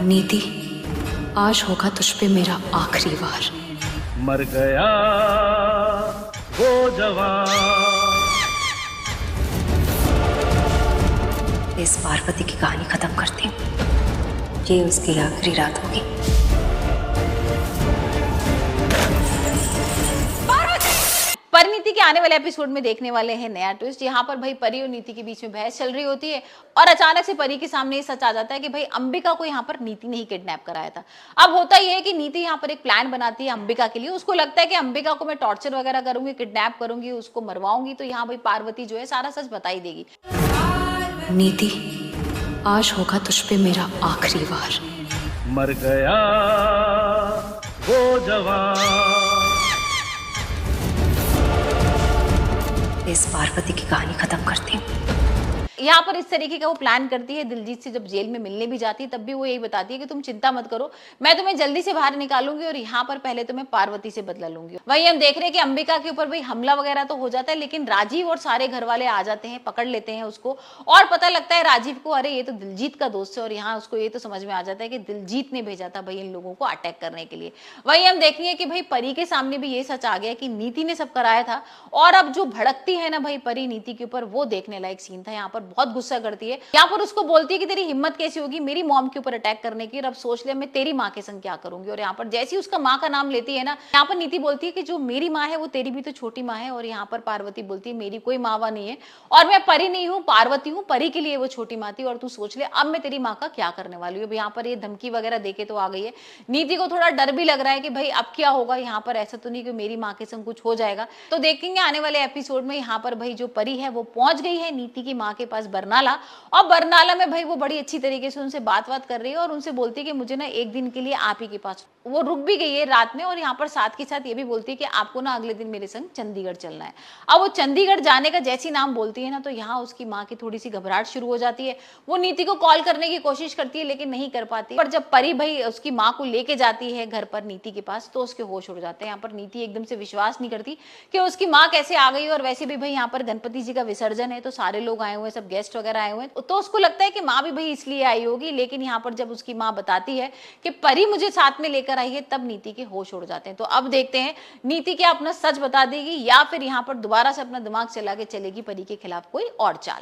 नीति, आज होगा तुझ पे मेरा आखिरी वार। मर गया वो जवान। इस पार्वती की कहानी खत्म करती हूँ। ये उसकी आखिरी रात होगी। परिणीति के आने वाले एपिसोड में देखने वाले हैं नया ट्विस्ट। यहाँ पर भाई परी और नीति के बीच में बहस चल रही होती है और अचानक से परी के सामने ये सच आ जाता है कि भाई अंबिका को यहाँ पर नीति ने ही किडनैप कराया था। अब होता ये है कि नीति यहाँ पर एक प्लान बनाती है अंबिका के लिए। उसको लगता है कि अंबिका को मैं टॉर्चर वगैरह करूंगी, किडनैप करूंगी, उसको मरवाऊंगी, तो यहाँ भाई पार्वती जो है सारा सच बता ही देगी। नीति, आज होगा तुझ पे मेरा आखिरी वार। मर गया वो जवान। इस पार्वती की कहानी खत्म करती हूँ। यहाँ पर इस तरीके का वो प्लान करती है। दिलजीत से जब जेल में मिलने भी जाती है तब भी वो यही बताती है कि तुम चिंता मत करो, मैं तुम्हें जल्दी से बाहर निकालूंगी और यहाँ पर पहले तो मैं पार्वती से बदला लूंगी। वहीं हम देख रहे हैं कि अंबिका के ऊपर भाई हमला वगैरह तो हो जाता है, लेकिन राजीव और सारे घर वाले आ जाते हैं, पकड़ लेते हैं उसको और पता लगता है राजीव को अरे ये तो दिलजीत का दोस्त है। और यहाँ उसको ये तो समझ में आ जाता है कि दिलजीत ने भेजा था भाई इन लोगों को अटैक करने के लिए। वहीं हम देखेंगे कि भाई परी के सामने भी ये सच आ गया कि नीति ने सब कराया था और अब जो भड़कती है ना भाई परी नीति के ऊपर, वो देखने लायक सीन था। यहाँ पर बहुत गुस्सा करती है, यहाँ पर उसको बोलती है कि तेरी हिम्मत कैसी होगी मेरी मॉम के ऊपर अटैक करने की, और अब सोच ले मैं तेरी माँ के संग क्या करूंगी। और यहाँ पर जैसी उसका माँ का नाम लेती है ना, यहाँ पर नीति बोलती है कि जो मेरी माँ है वो तेरी भी तो छोटी माँ है। और यहाँ पर पार्वती बोलती है मेरी कोई माँ नहीं है और मैं परी नहीं हूँ, पार्वती हूँ, परी के लिए वो छोटी माँ थी और तू सोच ले अब मैं तेरी माँ का क्या करने वाली हूँ। यहाँ पर ये धमकी वगैरह देके तो आ गई है। नीति को थोड़ा डर भी लग रहा है कि भाई अब क्या होगा, यहाँ पर ऐसा तो नहीं कि मेरी माँ के संग कुछ हो जाएगा। तो देखेंगे आने वाले एपिसोड में। यहाँ पर भाई जो परी है वो पहुंच गई है नीति की माँ के पास बरनाला, और बरनाला में भाई वो बड़ी अच्छी तरीके से उनसे बात कर रही है और उनसे बोलती है कि मुझे ना एक दिन के लिए आप ही के पास। वो रुक भी गई है रात में और यहाँ पर साथ के साथ ये भी बोलती है कि आपको ना अगले दिन मेरे संग चंडीगढ़ चलना है। अब वो चंडीगढ़ जाने का जैसी नाम बोलती है ना, तो यहाँ उसकी माँ की थोड़ी सी घबराहट शुरू हो जाती है। वो नीति को कॉल करने की कोशिश करती है लेकिन नहीं कर पाती। पर जब परी भाई उसकी माँ को लेके जाती है घर पर नीति के पास, तो उसके होश उड़ जाते हैं। यहाँ पर नीति एकदम से विश्वास नहीं करती कि उसकी माँ कैसे आ गई। और वैसे भी भाई यहाँ पर गणपति जी का विसर्जन है तो सारे लोग आए हुए हैं, सब गेस्ट वगैरह आए हुए हैं, तो उसको लगता है कि माँ भी भाई इसलिए आई होगी। लेकिन यहाँ पर जब उसकी माँ बताती है कि परी मुझे साथ में लेकर आई है, तब नीति के होश उड़ जाते हैं। तो अब देखते हैं नीति क्या अपना सच बता देगी या फिर यहाँ पर दोबारा से अपना दिमाग चला के चलेगी परी के खिलाफ कोई और चाल।